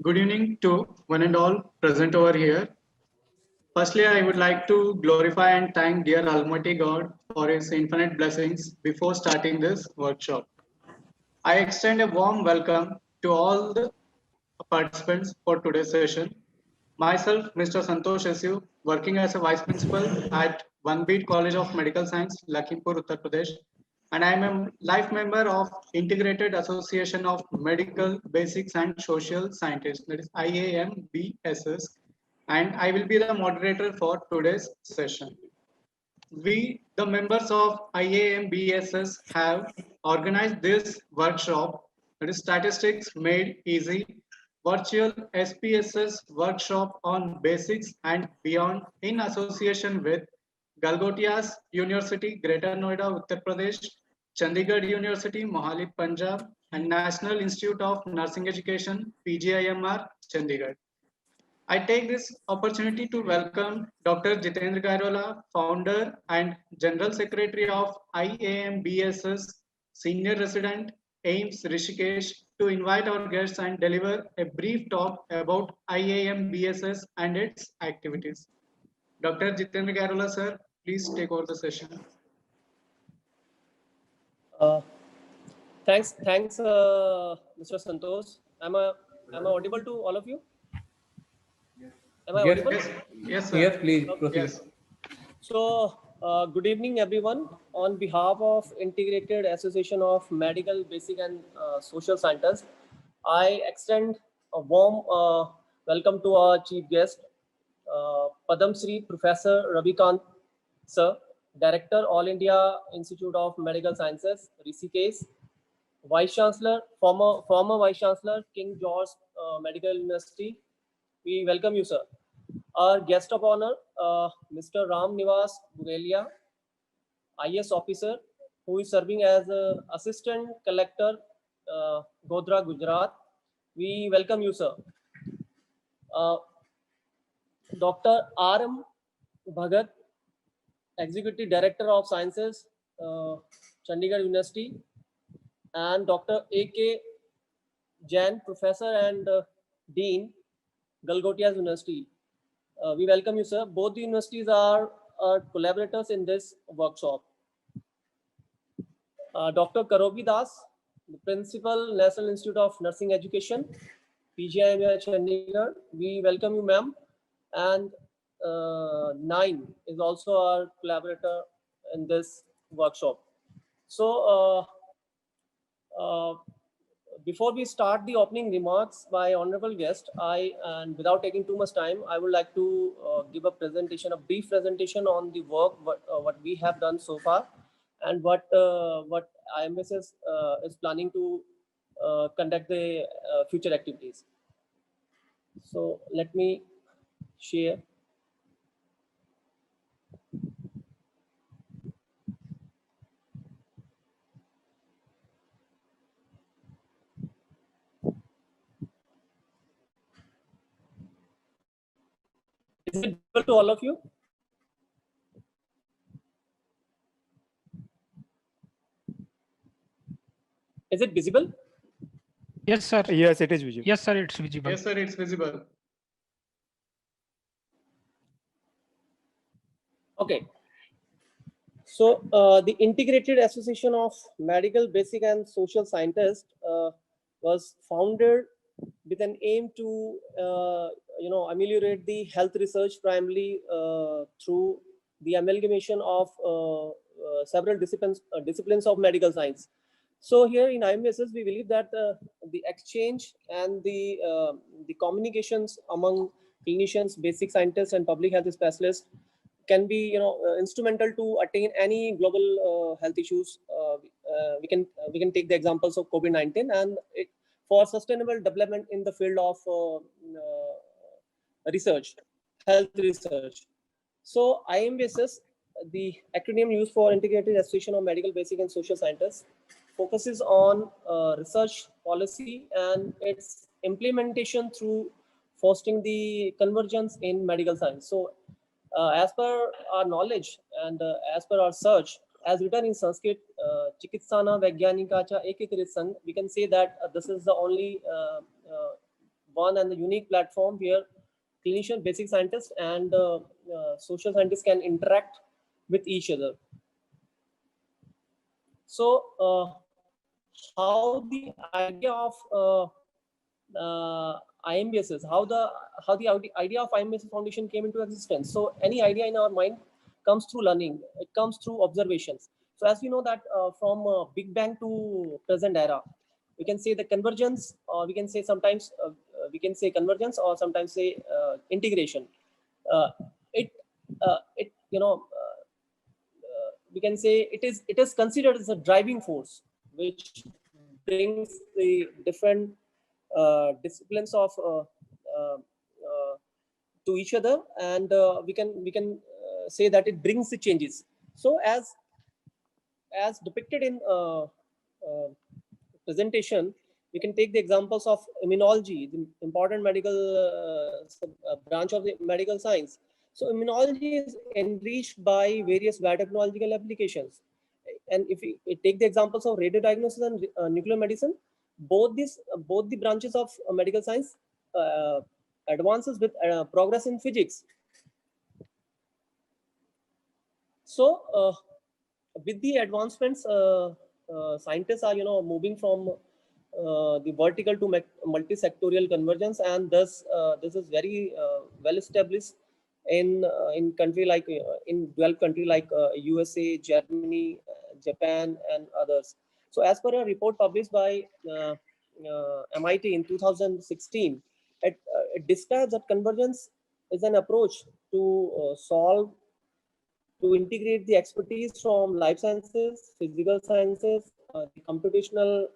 Good evening to one and all present over here. Firstly, I would like to glorify and thank dear Almighty God for His infinite blessings before starting this workshop. I extend a warm welcome to all the participants for today's session. Myself, Mr. Santosh Esu, working as a Vice Principal at One Beat College of Medical Science, Lakhimpur, Uttar Pradesh, and I am a life member of Integrated Association of Medical Basics and Social Scientists, that is IAMBSS, and I will be the moderator for today's session. We, the members of IAMBSS, have organized this workshop, that is Statistics Made Easy, virtual SPSS workshop on basics and beyond in association with Galgotias University, Greater Noida, Uttar Pradesh, Chandigarh University, Mohali, Punjab, and National Institute of Nursing Education, PGIMR, Chandigarh. I take this opportunity to welcome Dr. Jitendra Gairola, founder and General Secretary of IAMBSS, Senior Resident, AIMS Rishikesh, to invite our guests and deliver a brief talk about IAMBSS and its activities. Dr. Jitendra Gairola, sir, please take over the session. Thanks, Mr. Santosh. Am I audible to all of you? Am I audible? Yes, sir. Yes, please proceed. Yes. So, good evening, everyone. On behalf of Integrated Association of Medical, Basic and Social Scientists, I extend a warm welcome to our chief guest, Padam Shri Professor Ravikant Sir, Director, All India Institute of Medical Sciences, Rishikesh, Vice Chancellor, former Vice Chancellor, King George Medical University. We welcome you, sir. Our guest of honor, Mr. Ram Nivas Bugelia, IS officer, who is serving as Assistant Collector, Godhra, Gujarat. We welcome you, sir. Dr. R.M. Bhagat, Executive Director of Sciences, Chandigarh University, and Dr. A.K. Jain, Professor and Dean, Galgotias University. We welcome you, sir. Both the universities are collaborators in this workshop. Dr. Karobi Das, the Principal, National Institute of Nursing Education, PGIMR Chandigarh. We welcome you, ma'am. And Nine is also our collaborator in this workshop. So, before we start the opening remarks by honorable guest, and without taking too much time, I would like to give a brief presentation on the work what we have done so far, and what IMSS is planning to conduct the future activities. So let me share. Is it visible to all of you? Is it visible? Yes, sir. Yes, it is visible. Yes, sir. It's visible. Yes, sir, it's visible. Okay. So the Integrated Association of Medical, Basic and Social Scientists was founded with an aim to ameliorate the health research primarily through the amalgamation of several disciplines of medical science. So here in IMSS, we believe that the exchange and the communications among clinicians, basic scientists, and public health specialists can be instrumental to attain any global health issues. We can take the examples of COVID-19 and for sustainable development in the field of research, health research. So IMBSS, the acronym used for Integrated Association of Medical, Basic and Social Scientists, focuses on research policy and its implementation through fostering the convergence in medical science. So as per our knowledge and as per our search, as written in Sanskrit, Chikitsana Vaigyanika Cha Ekikrit Sang, we can say that this is the only one and the unique platform where clinician, basic scientists, and social scientists can interact with each other. So, how the idea of IMBSS, how the idea of IMBSS Foundation came into existence. So, any idea in our mind comes through learning. It comes through observations. So, as we know that from Big Bang to present era, we can say the convergence, or we can say sometimes we can say convergence, or sometimes say integration. Uh, it it we can say it is considered as a driving force which brings the different disciplines of to each other, and we can say that it brings the changes. So as depicted in presentation, we can take the examples of immunology, the important medical branch of the medical science. So immunology is enriched by various biotechnological applications. And if we take the examples of radio diagnosis and nuclear medicine, both the branches of medical science advances with progress in physics. So with the advancements, scientists are moving from the vertical to multi-sectorial convergence, and thus this is very well established in country like in developed country like USA, Germany, Japan, and others. So as per a report published by MIT in 2016, it describes that convergence is an approach to integrate the expertise from life sciences, physical sciences, the computational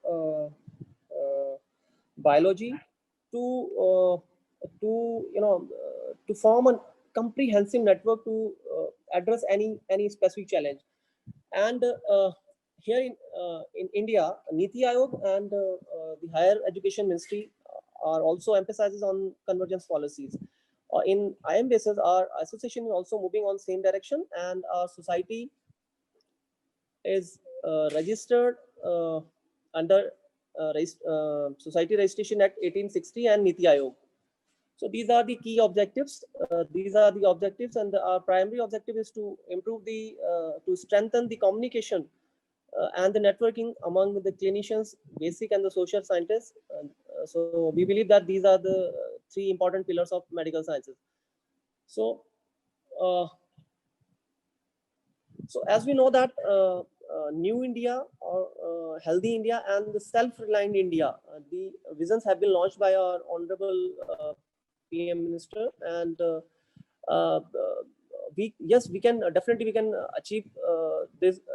biology to to form a comprehensive network to address any specific challenge. And here in India, Niti Aayog and the Higher Education Ministry are also emphasizes on convergence policies. In IMBSS, our association is also moving on same direction, and our society is registered under Society Registration Act 1860 and Niti Aayog. So these are the key objectives. These are the objectives, and our primary objective is to improve to strengthen the communication and the networking among the clinicians, basic and the social scientists. So we believe that these are the three important pillars of medical sciences. So, so as we know that New India or Healthy India and the Self-Reliant India, the visions have been launched by our Honorable PM Minister, and we can definitely achieve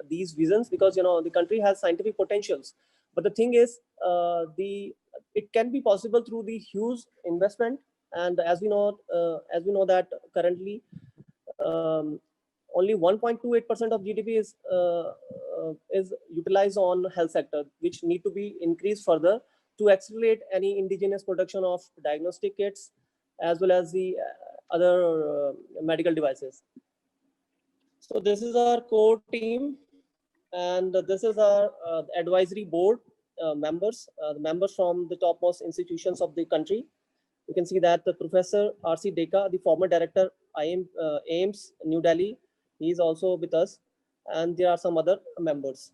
these visions, because the country has scientific potentials. But the thing is, it can be possible through the huge investment, and as we know that currently only 1.28% of GDP is utilized on health sector, which need to be increased further to accelerate any indigenous production of diagnostic kits as well as the other medical devices. So this is our core team, and this is our advisory board members, the members from the topmost institutions of the country. You can see that the Professor R.C. Deka, the former director AIMS New Delhi, he is also with us, and there are some other members.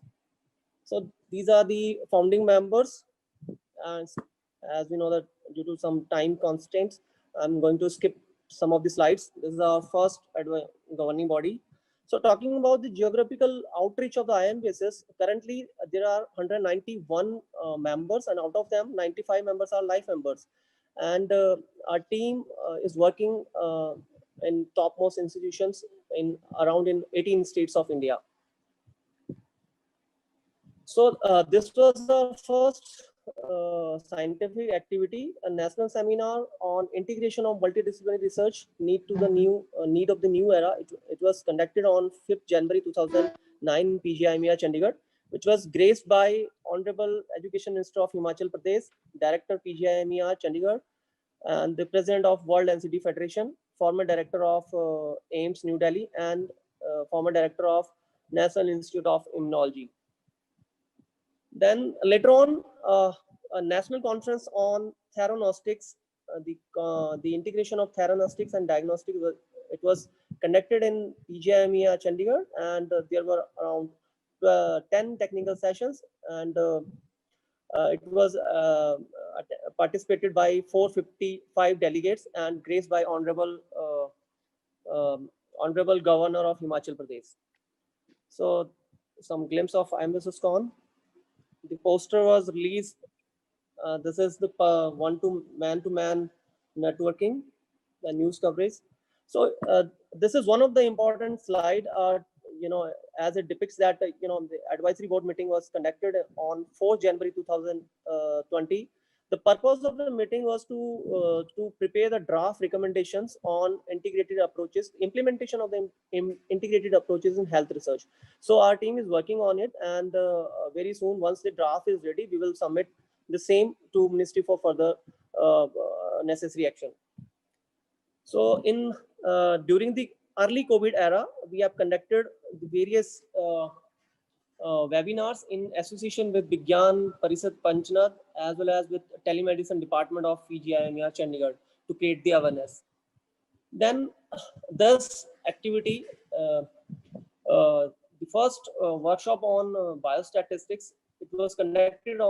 So these are the founding members, and as we know that due to some time constraints, I'm going to skip some of the slides. This is our first governing body. So talking about the geographical outreach of the IMBSS, currently there are 191 members, and out of them 95 members are life members. And our team is working in topmost institutions in 18 states of India. So this was our first scientific activity, a national seminar on integration of multidisciplinary research need of the new era. It was conducted on 5th January 2009 in PGIMER Chandigarh, which was graced by Honorable Education Minister of Himachal Pradesh, Director PGIMER Chandigarh, and the President of World NCD Federation, former Director of AIMS New Delhi, and former Director of National Institute of Immunology. Then later on, a national conference on theranostics the integration of theranostics and diagnostics. It was conducted in PGIMEA Chandigarh, and there were around 10 technical sessions, and it was participated by 455 delegates and graced by Honorable Governor of Himachal Pradesh. So some glimpse of IMSS Con. The poster was released. This is the man-to-man networking, the news coverage. So this is one of the important slide. As it depicts that the advisory board meeting was conducted on 4 January 2020. The purpose of the meeting was to prepare the draft recommendations on integrated approaches, implementation of the integrated approaches in health research. So our team is working on it, and very soon, once the draft is ready, we will submit the same to Ministry for further necessary action. So during the early COVID era, we have conducted the various webinars in association with Vigyan Parishad Panchnath as well as with telemedicine department of PGIMER Chandigarh to create the awareness. Then this activity, the first workshop on biostatistics, it was conducted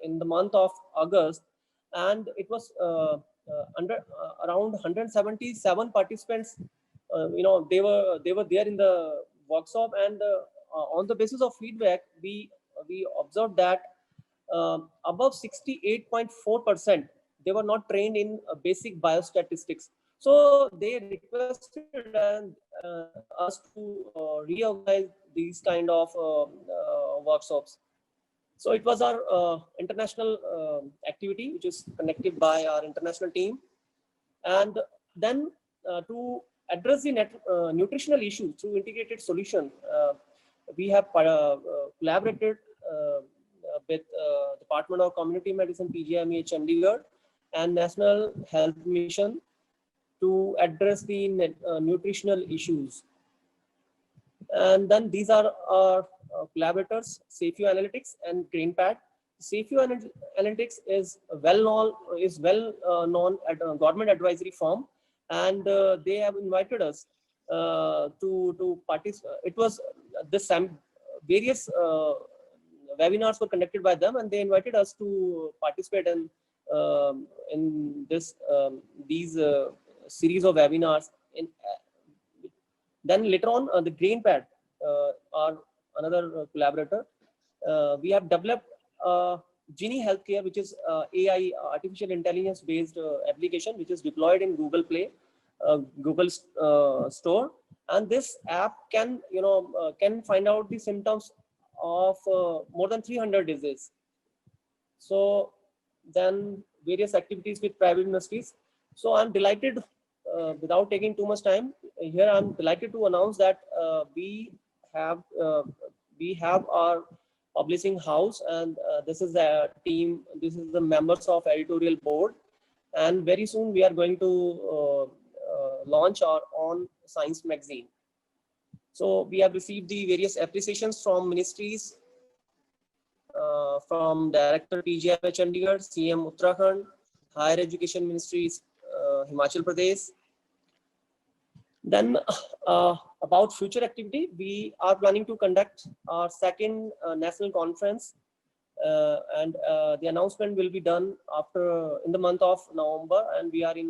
in the month of August, and it was under around 177 participants. They were there in the workshop, and on the basis of feedback, we observed that above 68.4% they were not trained in basic biostatistics. So they requested us to reorganize these kind of workshops. So it was our international activity, which is conducted by our international team. And then to address the nutritional issues through integrated solution, we have collaborated with Department of Community Medicine, PGIMEA Chandigarh, and National Health Mission to address the nutritional issues. And then these are our collaborators, Safety Analytics and GreenPad. Safety Analytics is well known at a government advisory firm, and they have invited us to participate. It was various webinars were conducted by them, and they invited us to participate in these series of webinars. Then later on, the GreenPad are another collaborator. We have developed Genie Healthcare, which is AI, artificial intelligence based application, which is deployed in Google Play, Google Store, and this app can find out the symptoms of more than 300 diseases. So then various activities with private universities. So I'm delighted, without taking too much time here, I'm delighted to announce that we have our publishing house, and this is the team, this is the members of editorial board, and very soon we are going to launch our own science magazine. So we have received the various appreciations from ministries, from Director PGIMEA Chandigarh, CM Uttarakhand, Higher Education Ministries, Himachal Pradesh. Then about future activity, we are planning to conduct our second national conference, and the announcement will be done in the month of November, and we are in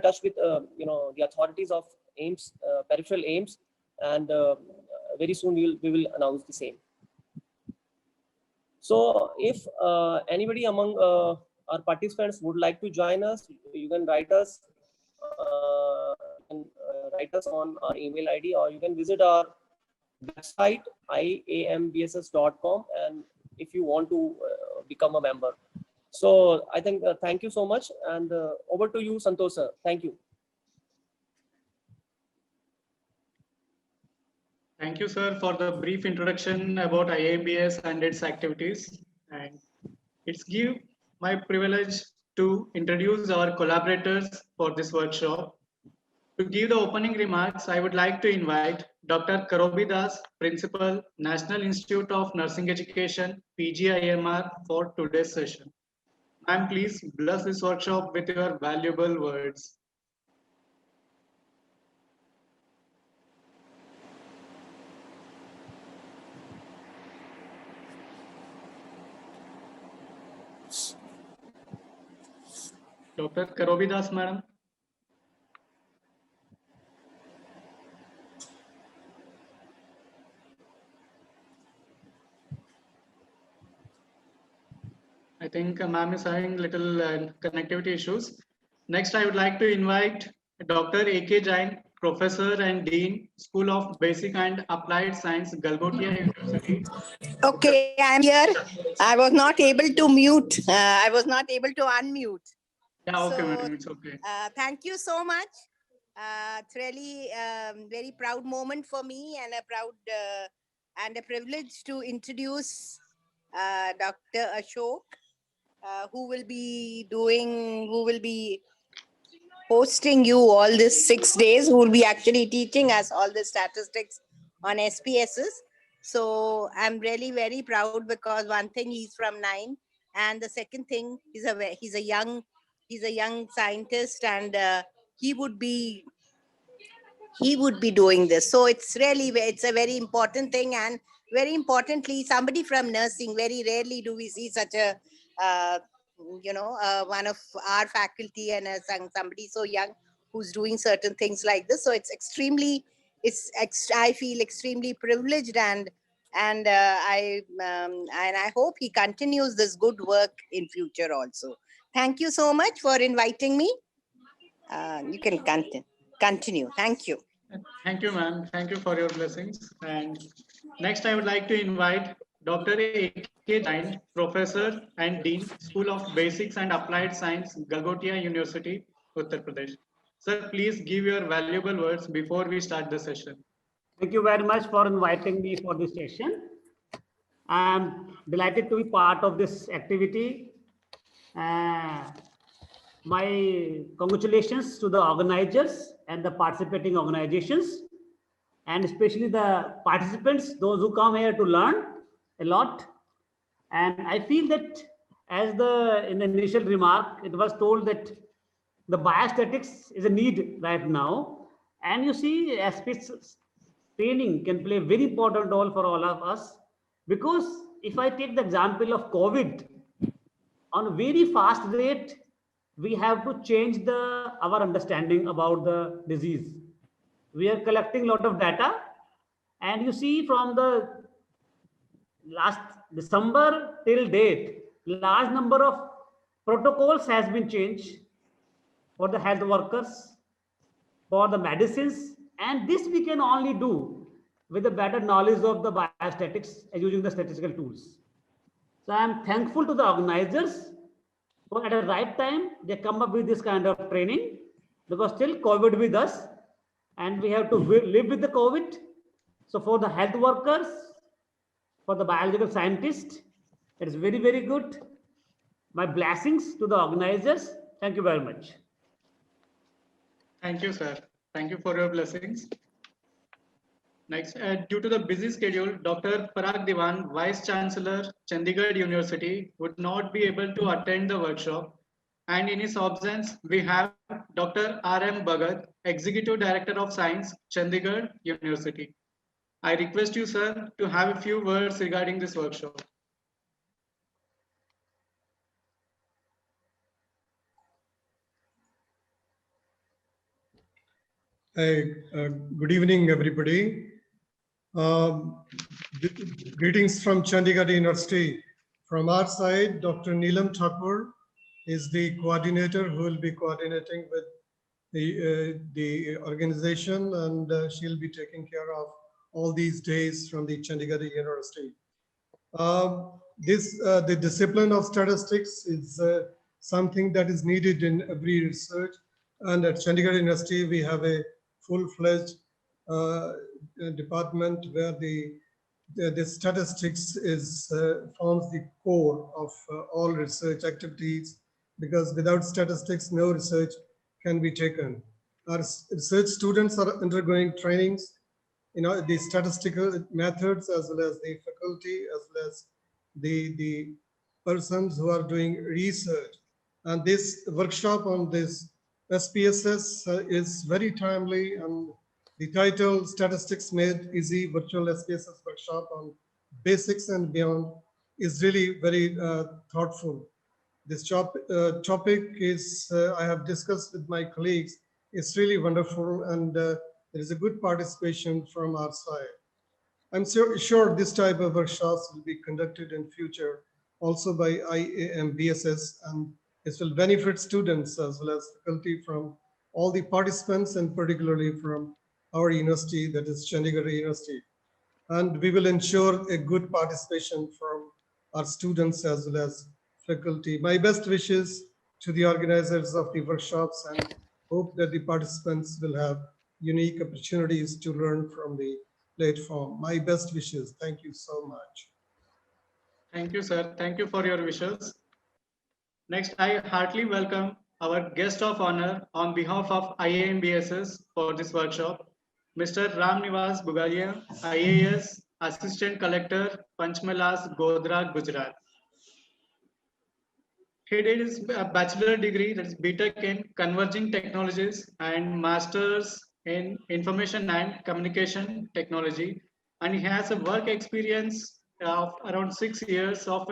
touch with the authorities of AIIMS, peripheral AIIMS, and very soon we will announce the same. So if anybody among our participants would like to join us, you can write us. Write us on our email ID, or you can visit our website iambss.com, and if you want to become a member. So I think thank you so much, and over to you, Santosh sir. Thank you. Thank you, sir, for the brief introduction about IABS and its activities. And it's give my privilege to introduce our collaborators for this workshop. To give the opening remarks, I would like to invite Dr. Karobi Das, Principal, National Institute of Nursing Education, PGIMR, for today's session. Ma'am, please bless this workshop with your valuable words. Dr. Karobidas, madam. I think ma'am is having little connectivity issues. Next, I would like to invite Dr. A.K. Jain, Professor and Dean, School of Basic and Applied Science, Galgotia University. Okay, I'm here. I was not able to mute. I was not able to unmute. Yeah, okay, So, madam, it's okay. Thank you so much. It's really very proud moment for me and a proud and a privilege to introduce Dr. Ashok, who will be hosting you all this 6 days, who will be actually teaching us all the statistics on SPSS. So I'm really very proud because one thing, he's from 9, and the second thing, he's a young scientist, and he would be doing this. So it's a very important thing, and very importantly, somebody from nursing. Very rarely do we see such a one of our faculty and somebody so young who's doing certain things like this. So I feel extremely privileged, and I hope he continues this good work in future also. Thank you so much for inviting me. You can continue. Thank you. Thank you, ma'am. Thank you for your blessings. And next, I would like to invite Dr. A.K. Jain, Professor and Dean, School of Basics and Applied Science, Galgotia University, Uttar Pradesh. Sir, please give your valuable words before we start the session. Thank you very much for inviting me for this session. I am delighted to be part of this activity. My congratulations to the organizers and the participating organizations, and especially the participants, those who come here to learn a lot. And I feel that, as in the initial remark, it was told that the biostatics is a need right now. And you see, SPSS training can play a very important role for all of us, because if I take the example of COVID, on a very fast rate, we have to change our understanding about the disease. We are collecting a lot of data, and you see, from the last December till date, large number of protocols has been changed for the health workers, for the medicines, and this we can only do with a better knowledge of the biostatics and using the statistical tools. So I am thankful to the organizers for, at the right time, they come up with this kind of training, because still COVID with us and we have to live with the COVID. So for the health workers, for the biological scientists, it is very, very good. My blessings to the organizers. Thank you very much. Thank you, sir. Thank you for your blessings. Next, due to the busy schedule, Dr. Parag Diwan, Vice Chancellor, Chandigarh University, would not be able to attend the workshop. And in his absence, we have Dr. R.M. Bhagat, Executive Director of Science, Chandigarh University. I request you, sir, to have a few words regarding this workshop. Good evening, everybody. Greetings from Chandigarh University. From our side, Dr. Neelam Thakur is the coordinator who will be coordinating with the organization, and she'll be taking care of all these days from the Chandigarh University. The discipline of statistics is something that is needed in every research, and at Chandigarh University we have a full-fledged department where the statistics forms the core of all research activities, because without statistics no research can be taken. Our research students are undergoing trainings, the statistical methods, as well as the faculty, as well as the persons who are doing research. And this workshop on this SPSS is very timely, and the title Statistics Made Easy Virtual SPSS Workshop on Basics and Beyond is really very thoughtful. This topic is, I have discussed with my colleagues, it's really wonderful, and there is a good participation from our side. I'm sure this type of workshops will be conducted in future also by IAMBSS, and this will benefit students as well as faculty from all the participants, and particularly from our university, that is Chandigarh University. And we will ensure a good participation from our students as well as faculty. My best wishes to the organizers of the workshops, and hope that the participants will have unique opportunities to learn from the platform. My best wishes. Thank you so much. Thank you, sir. Thank you for your wishes. Next, I heartily welcome our guest of honor on behalf of IAMBSS for this workshop, Mr. Ram Nivas Bugalia, IAS, Assistant Collector, Panchmalas, Godhra, Gujarat. He did his bachelor degree, that is BTech in Converging Technologies, and Masters in Information and Communication Technology. And he has a work experience of around 6 years of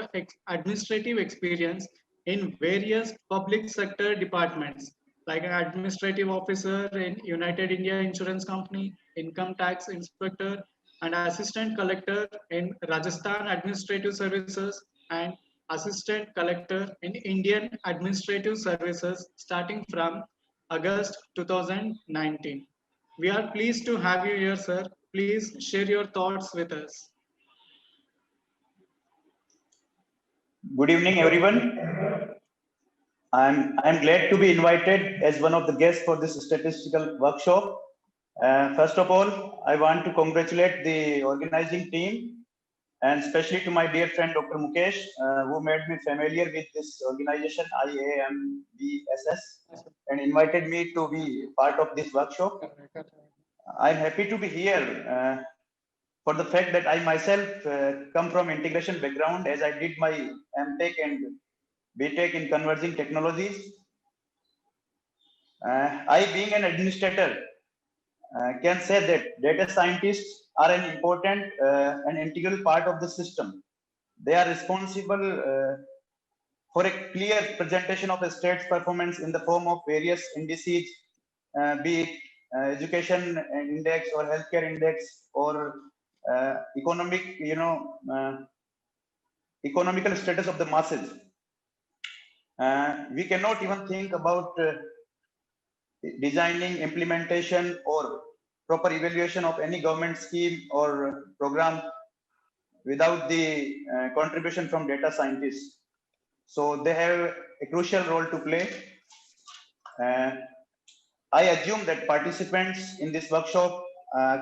administrative experience in various public sector departments, like an administrative officer in United India Insurance Company, income tax inspector, and assistant collector in Rajasthan Administrative Services, and assistant collector in Indian Administrative Services starting from August 2019. We are pleased to have you here, sir. Please share your thoughts with us. Good evening, everyone. I'm glad to be invited as one of the guests for this statistical workshop. First of all, I want to congratulate the organizing team, and especially to my dear friend Dr. Mukesh, who made me familiar with this organization IAMBSS and invited me to be part of this workshop. I'm happy to be here for the fact that I myself come from integration background, as I did my MTech and BTech in Converging Technologies. I, being an administrator, can say that data scientists are an important and integral part of the system. They are responsible for a clear presentation of a state's performance in the form of various indices, be it education index or healthcare index or economic, economical status of the masses. We cannot even think about designing, implementation, or proper evaluation of any government scheme or program without the contribution from data scientists. So they have a crucial role to play. I assume that participants in this workshop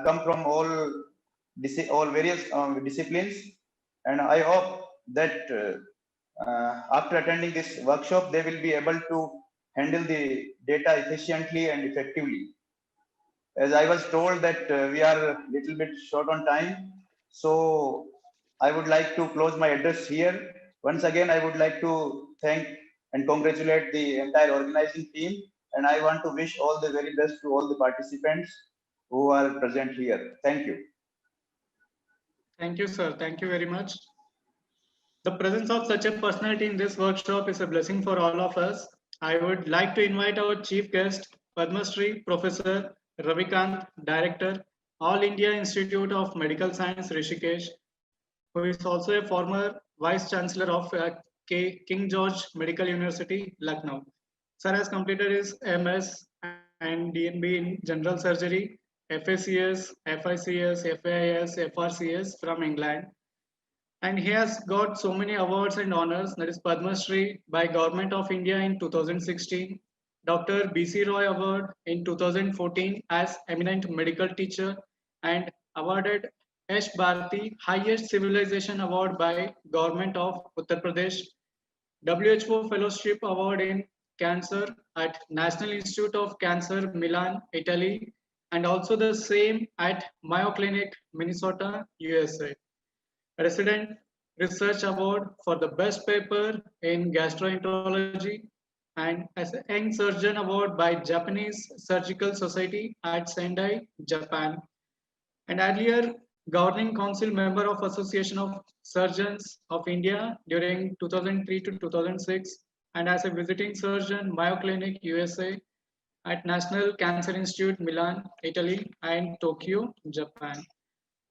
come from all various disciplines, and I hope that after attending this workshop, they will be able to handle the data efficiently and effectively. As I was told that we are a little bit short on time, so I would like to close my address here. Once again, I would like to thank and congratulate the entire organizing team, and I want to wish all the very best to all the participants who are present here. Thank you. Thank you, sir. Thank you very much. The presence of such a personality in this workshop is a blessing for all of us. I would like to invite our chief guest, Padma Shri Professor Ravikant, Director, All India Institute of Medical Science, Rishikesh, who is also a former Vice Chancellor of King George Medical University, Lucknow. Sir has completed his MS and DNB in General Surgery, FACS, FICS, FAIS, FRCS from England. And he has got so many awards and honors, that is Padma Shri by Government of India in 2016, Dr. B.C. Roy Award in 2014 as Eminent Medical Teacher, and awarded Yash Bharati Highest Civilization Award by Government of Uttar Pradesh, WHO Fellowship Award in Cancer at National Institute of Cancer, Milan, Italy, and also the same at Mayo Clinic, Minnesota, USA. Resident Research Award for the best paper in gastroenterology, and as a young surgeon award by Japanese Surgical Society at Sendai, Japan, and earlier governing council member of Association of Surgeons of India during 2003 to 2006, and as a visiting surgeon Mayo Clinic, USA, at National Cancer Institute, Milan, Italy, and Tokyo, Japan.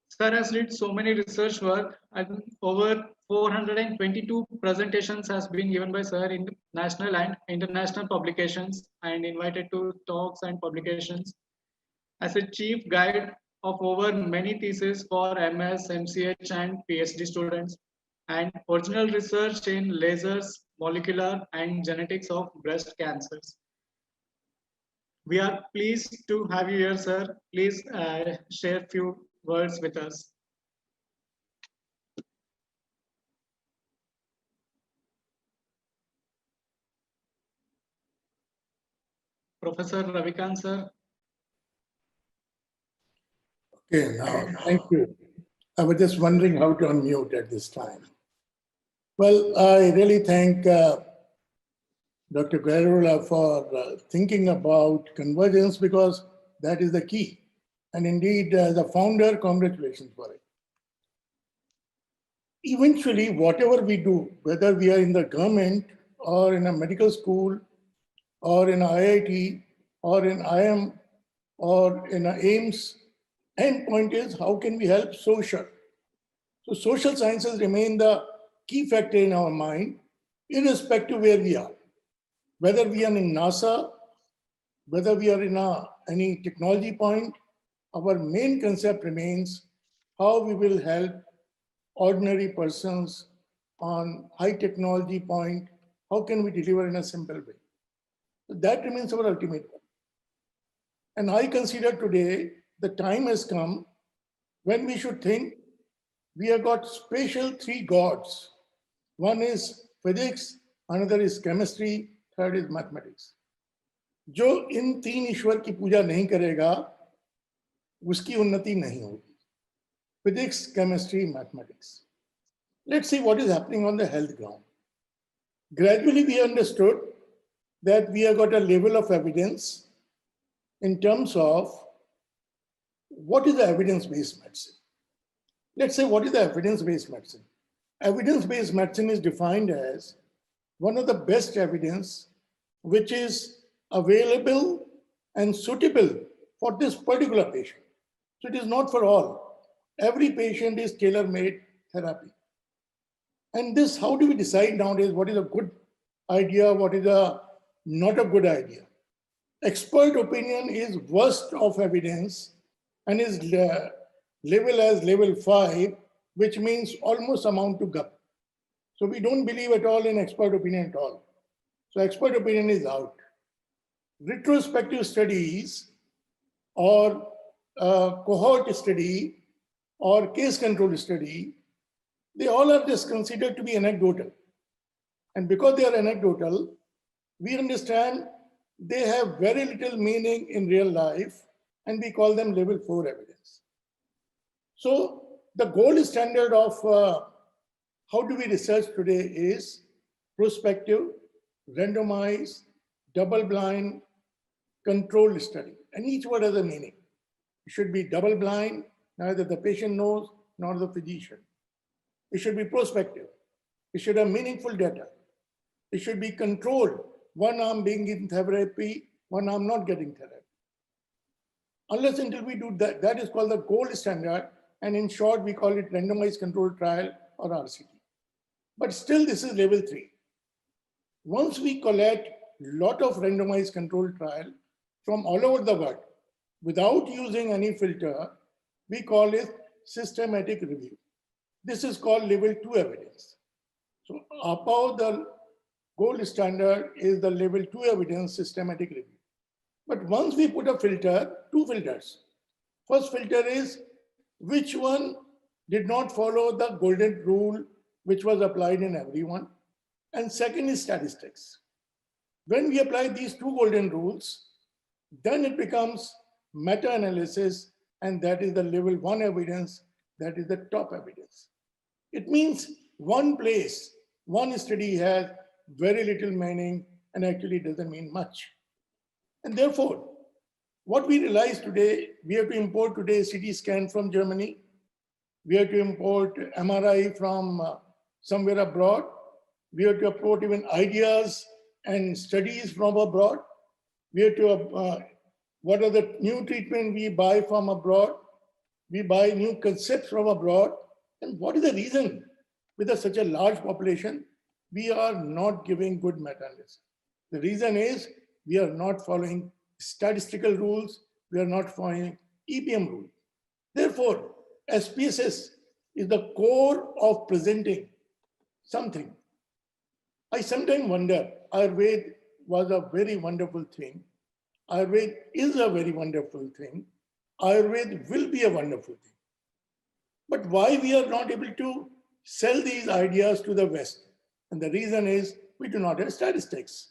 Sir has did so many research work, and over 422 presentations has been given by Sir in national and international publications, and invited to talks and publications as a chief guide of over many theses for MS, MCH, and PhD students, and original research in lasers, molecular, and genetics of breast cancers. We are pleased to have you here, sir. Please share a few words with us. Professor Ravikant, sir. Okay, now, thank you. I was just wondering how to unmute at this time. Well, I really thank Dr. Guerrero for thinking about convergence, because that is the key. And indeed, as a founder, congratulations for it. Eventually, whatever we do, whether we are in the government or in a medical school or in IIT or in IM or in a AIMS, end point is how can we help social? So social sciences remain the key factor in our mind, irrespective where we are. Whether we are in NASA, whether we are in any technology point, our main concept remains how we will help ordinary persons on high technology point, how can we deliver in a simple way. So that remains our ultimate goal. And I consider today the time has come when we should think we have got spatial three gods. One is physics, another is chemistry, third is mathematics. जो इन तीन ईश्वर की पूजा नहीं करेगा, उसकी उन्नति नहीं होगी. Physics, chemistry, mathematics. Let's see what is happening on the health ground. Gradually, we understood that we have got a level of evidence in terms of what is the evidence-based medicine. Let's say, what is the evidence-based medicine? Evidence-based medicine is defined as one of the best evidence which is available and suitable for this particular patient. So it is not for all. Every patient is tailor-made therapy. And this, how do we decide nowadays what is a good idea, what is a not a good idea? Expert opinion is worst of evidence and is level as level 5, which means almost amount to GUP. So we don't believe at all in expert opinion at all. So expert opinion is out. Retrospective studies or cohort study or case control study, they all are just considered to be anecdotal. And because they are anecdotal, we understand they have very little meaning in real life, and we call them level 4 evidence. So the gold standard of how do we research today is prospective, randomized, double-blind, controlled study. And each word has a meaning. It should be double-blind, neither the patient knows nor the physician. It should be prospective. It should have meaningful data. It should be controlled. One arm being given therapy, one arm not getting therapy. Unless until we do that, that is called the gold standard. And in short, we call it randomized controlled trial or RCT. But still, this is level 3. Once we collect lot of randomized controlled trial from all over the world without using any filter, we call it systematic review. This is called level 2 evidence. So above the gold standard is the level 2 evidence systematic review. But once we put a filter, 2 filters. First filter is which one did not follow the golden rule which was applied in everyone. And second is statistics. When we apply these 2 golden rules, then it becomes meta-analysis, and that is the level 1 evidence, that is the top evidence. It means one place, one study has very little meaning and actually doesn't mean much. And therefore, what we realize today, we have to import today CT scan from Germany. We have to import MRI from somewhere abroad. We have to import even ideas and studies from abroad. We have to, what are the new treatment we buy from abroad? We buy new concepts from abroad. And what is the reason? With such a large population, we are not giving good meta-analysis. The reason is we are not following statistical rules. We are not following EPM rules. Therefore, SPSS is the core of presenting something. I sometimes wonder, Ayurveda was a very wonderful thing. Ayurveda is a very wonderful thing. Ayurveda will be a wonderful thing. But why we are not able to sell these ideas to the West? And the reason is we do not have statistics.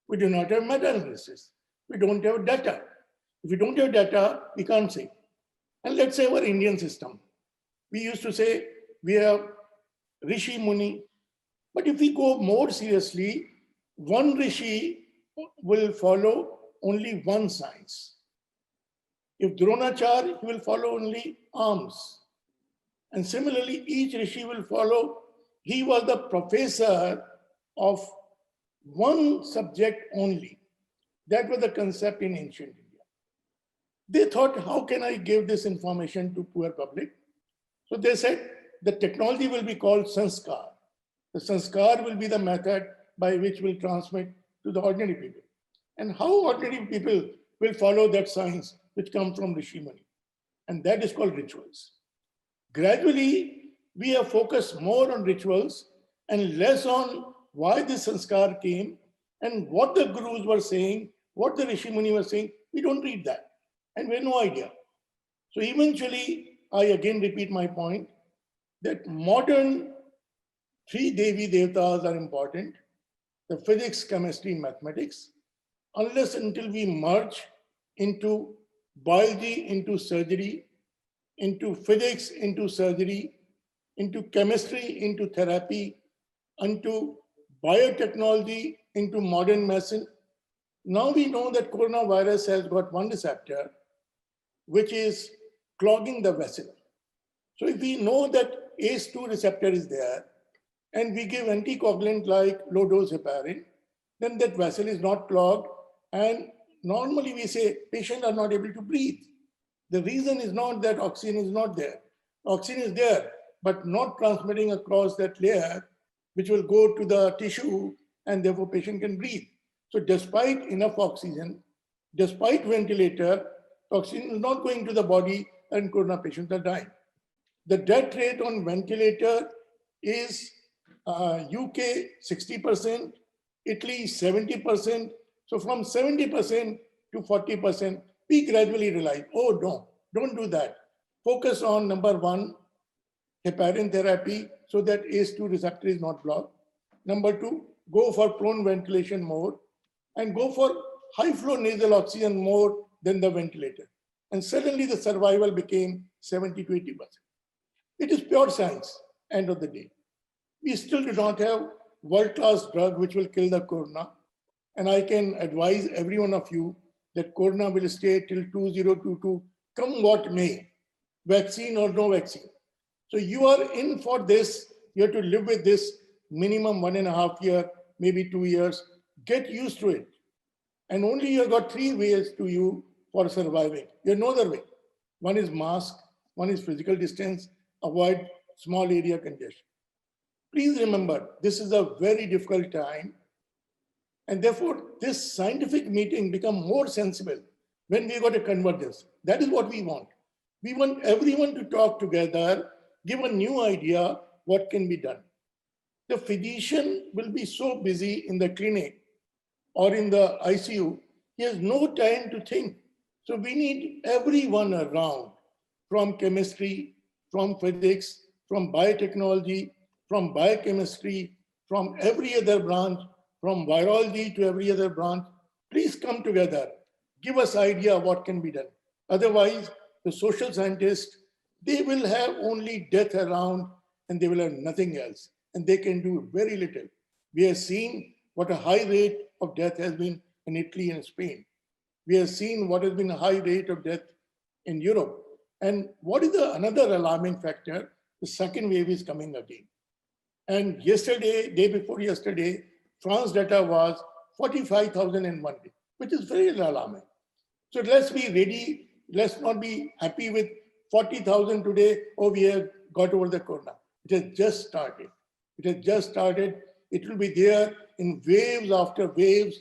We do not have meta-analysis. We don't have data. If we don't have data, we can't say. And let's say our Indian system. We used to say we have Rishi Muni. But if we go more seriously, one Rishi will follow only one science. If Dronachar, he will follow only arms. And similarly, each Rishi will follow, he was the professor of one subject only. That was the concept in ancient India. They thought, how can I give this information to poor public? So they said, the technology will be called sanskar. The sanskar will be the method by which we'll transmit to the ordinary people. And how ordinary people will follow that science which comes from Rishi Muni? And that is called rituals. Gradually, we have focused more on rituals and less on why this sanskar came and what the gurus were saying, what the Rishi Muni was saying. We don't read that. And we have no idea. So eventually, I again repeat my point that modern three Devi Devatas are important: the physics, chemistry, mathematics. Unless until we merge into biology, into surgery, into physics, into surgery, into chemistry, into therapy, into biotechnology, into modern medicine. Now we know that coronavirus has got one receptor, which is clogging the vessel. So if we know that ACE2 receptor is there, and we give anticoagulant like low-dose heparin, then that vessel is not clogged. And normally we say patients are not able to breathe. The reason is not that oxygen is not there. Oxygen is there, but not transmitting across that layer, which will go to the tissue, and therefore patient can breathe. So despite enough oxygen, despite ventilator, oxygen is not going to the body and corona patients are dying. The death rate on ventilator is UK 60%, Italy 70%. So from 70% to 40%, we gradually realize, oh no, don't do that. Focus on number one, heparin therapy, so that ACE2 receptor is not blocked. Number two, go for prone ventilation more, and go for high flow nasal oxygen more than the ventilator. And suddenly the survival became 70 to 80%. It is pure science, end of the day. We still do not have world-class drug which will kill the corona. And I can advise every one of you that corona will stay till 2022, come what may, vaccine or no vaccine. So you are in for this, you have to live with this minimum 1.5 years, maybe 2 years, get used to it. And only you have got 3 ways to you for surviving. You have no other way. One is mask, one is physical distance, avoid small area congestion. Please remember, this is a very difficult time. And therefore, this scientific meeting become more sensible when we got a convergence. That is what we want. We want everyone to talk together, give a new idea what can be done. The physician will be so busy in the clinic or in the ICU, he has no time to think. So we need everyone around, from chemistry, from physics, from biotechnology, from biochemistry, from every other branch, from virology to every other branch. Please come together. Give us idea what can be done. Otherwise, the social scientists, they will have only death around and they will have nothing else. And they can do very little. We have seen what a high rate of death has been in Italy and Spain. We have seen what has been a high rate of death in Europe. And what is the another alarming factor? The second wave is coming again. And yesterday, day before yesterday, France data was 45,000 in one day, which is very alarming. So let's be ready. Let's not be happy with 40,000 today. Oh, we have got over the corona. It has just started. It has just started. It will be there in waves after waves,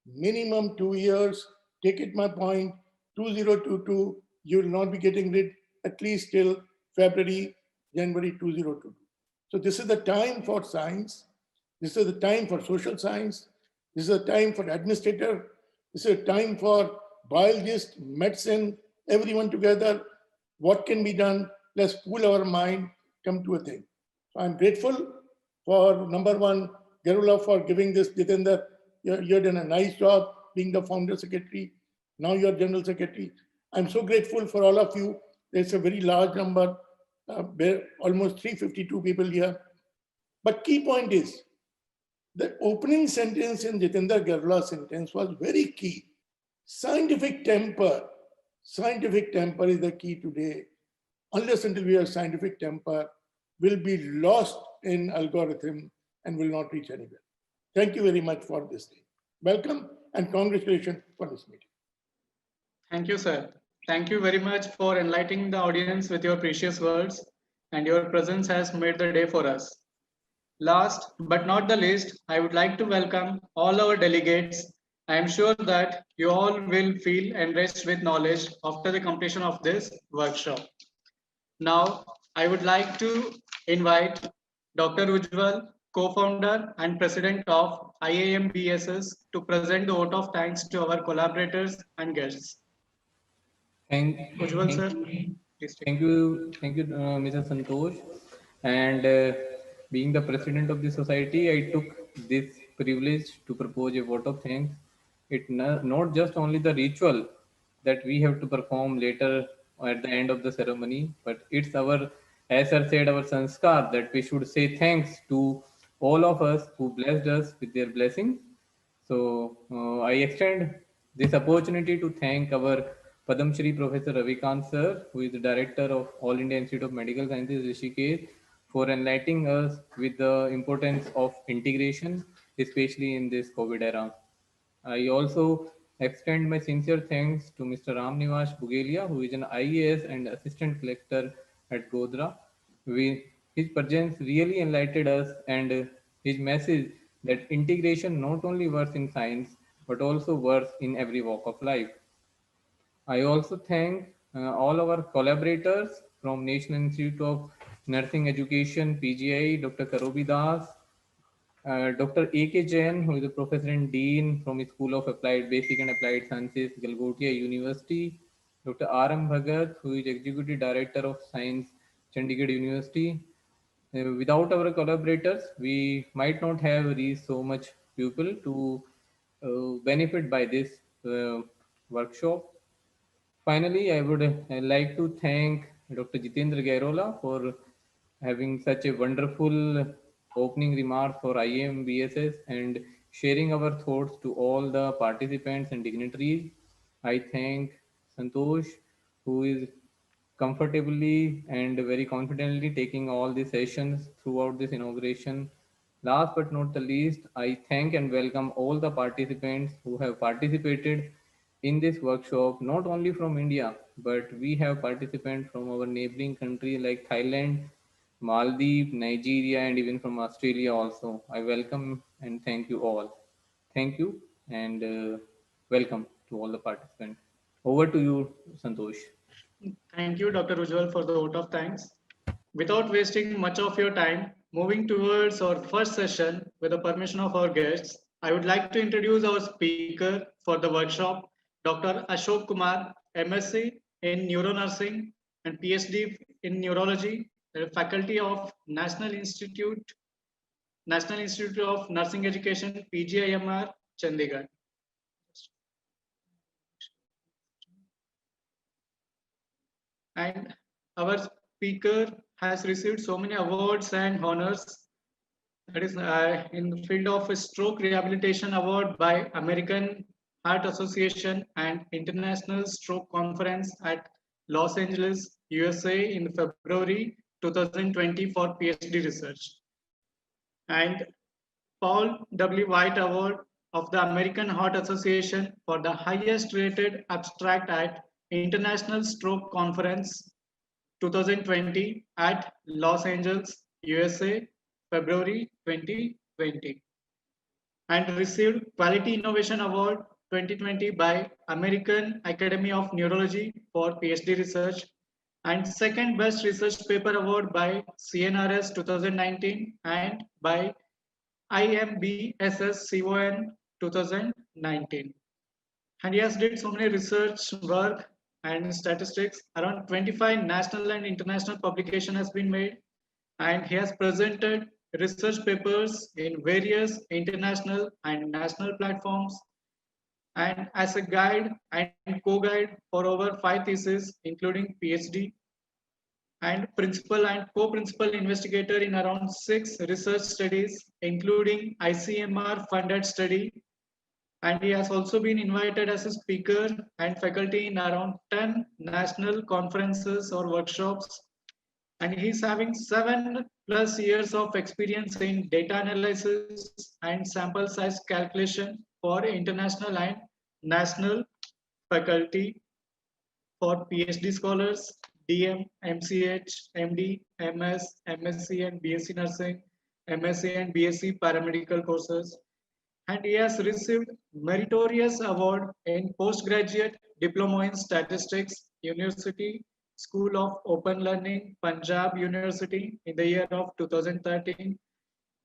minimum 2 years. Take it my point, 2022, you will not be getting rid at least till February, January 2022. So this is the time for science. This is the time for social science. This is a time for administrator. This is a time for biologists, medicine, everyone together. What can be done? Let's pool our mind, come to a thing. So I'm grateful for number one, Garula, for giving this. Jitendra, you've done a nice job being the founder secretary. Now you're general secretary. I'm so grateful for all of you. There's a very large number, almost 352 people here. But key point is, the opening sentence in Jitendra Garula's sentence was very key. Scientific temper. Scientific temper is the key today. Unless until we have scientific temper, will be lost in algorithm and will not reach anywhere. Thank you very much for this day. Welcome and congratulations for this meeting. Thank you, sir. Thank you very much for enlightening the audience with your precious words, and your presence has made the day for us. Last but not the least, I would like to welcome all our delegates. I am sure that you all will feel enriched with knowledge after the completion of this workshop. Now, I would like to invite Dr. Ujjwal, co-founder and president of IAMBSS, to present the vote of thanks to our collaborators and guests. Ujjwal, sir, please take thank you, Mr. Santosh. And being the president of the society, I took this privilege to propose a vote of thanks. It not just only the ritual that we have to perform later at the end of the ceremony, but it's our, as sir said, our sanskar that we should say thanks to all of us who blessed us with their blessings. So I extend this opportunity to thank our Padam Shri Professor Ravikant sir, who is the director of All India Institute of Medical Sciences, Rishikesh, for enlightening us with the importance of integration, especially in this COVID era. I also extend my sincere thanks to Mr. Ram Nivash Bugelia, who is an IAS and assistant collector at Godra. His presence really enlightened us, and his message that integration not only works in science but also works in every walk of life. I also thank all our collaborators from National Institute of Nursing Education, PGI, Dr. Karobi Das, Dr. A.K. Jain, who is a professor and dean from the School of Applied Basic and Applied Sciences, Galgotia University, Dr. R.M. Bhagat, who is executive director of Science, Chandigarh University. Without our collaborators, we might not have reached so much people to benefit by this workshop. Finally, I would like to thank Dr. Jitendra Gairola for having such a wonderful opening remark for IAMBSS and sharing our thoughts to all the participants and dignitaries. I thank Santosh, who is comfortably and very confidently taking all the sessions throughout this inauguration. Last but not the least, I thank and welcome all the participants who have participated in this workshop, not only from India, but we have participants from our neighboring countries like Thailand, Maldives, Nigeria, and even from Australia also. I welcome and thank you all. Thank you and welcome to all the participants. Over to you, Santosh. Thank you, Dr. Ujjwal, for the vote of thanks. Without wasting much of your time, moving towards our first session with the permission of our guests, I would like to introduce our speaker for the workshop, Dr. Ashok Kumar, MSc in Neuronursing and PhD in Neurology, the Faculty of National Institute of Nursing Education, PGIMR, Chandigarh. And our speaker has received so many awards and honors That is in the field of stroke rehabilitation award by American Heart Association and International Stroke Conference at Los Angeles, USA in February 2020 for PhD research. And Paul W. White Award of the American Heart Association for the highest rated abstract at International Stroke Conference 2020 at Los Angeles, USA, February 2020. And received Quality Innovation Award 2020 by American Academy of Neurology for PhD research, and second best research paper award by CNRS 2019 and by IMBSS CON 2019. And he has did so many research work and statistics. Around 25 national and international publication has been made, and he has presented research papers in various international and national platforms, and as a guide and co-guide for over 5 theses, including PhD, and principal and co-principal investigator in around 6 research studies, including ICMR funded study. And he has also been invited as a speaker and faculty in around 10 national conferences or workshops. And he's having 7+ years of experience in data analysis and sample size calculation for international and national faculty for PhD scholars, DM, MCH, MD, MS, MSc and BSc nursing, MSc and BSc paramedical courses. And he has received meritorious award in postgraduate diploma in statistics, University School of Open Learning, Punjab University in the year of 2013.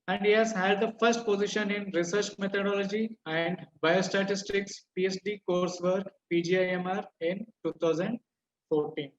And he has held the first position in research methodology and biostatistics PhD coursework PGIMR in 2014.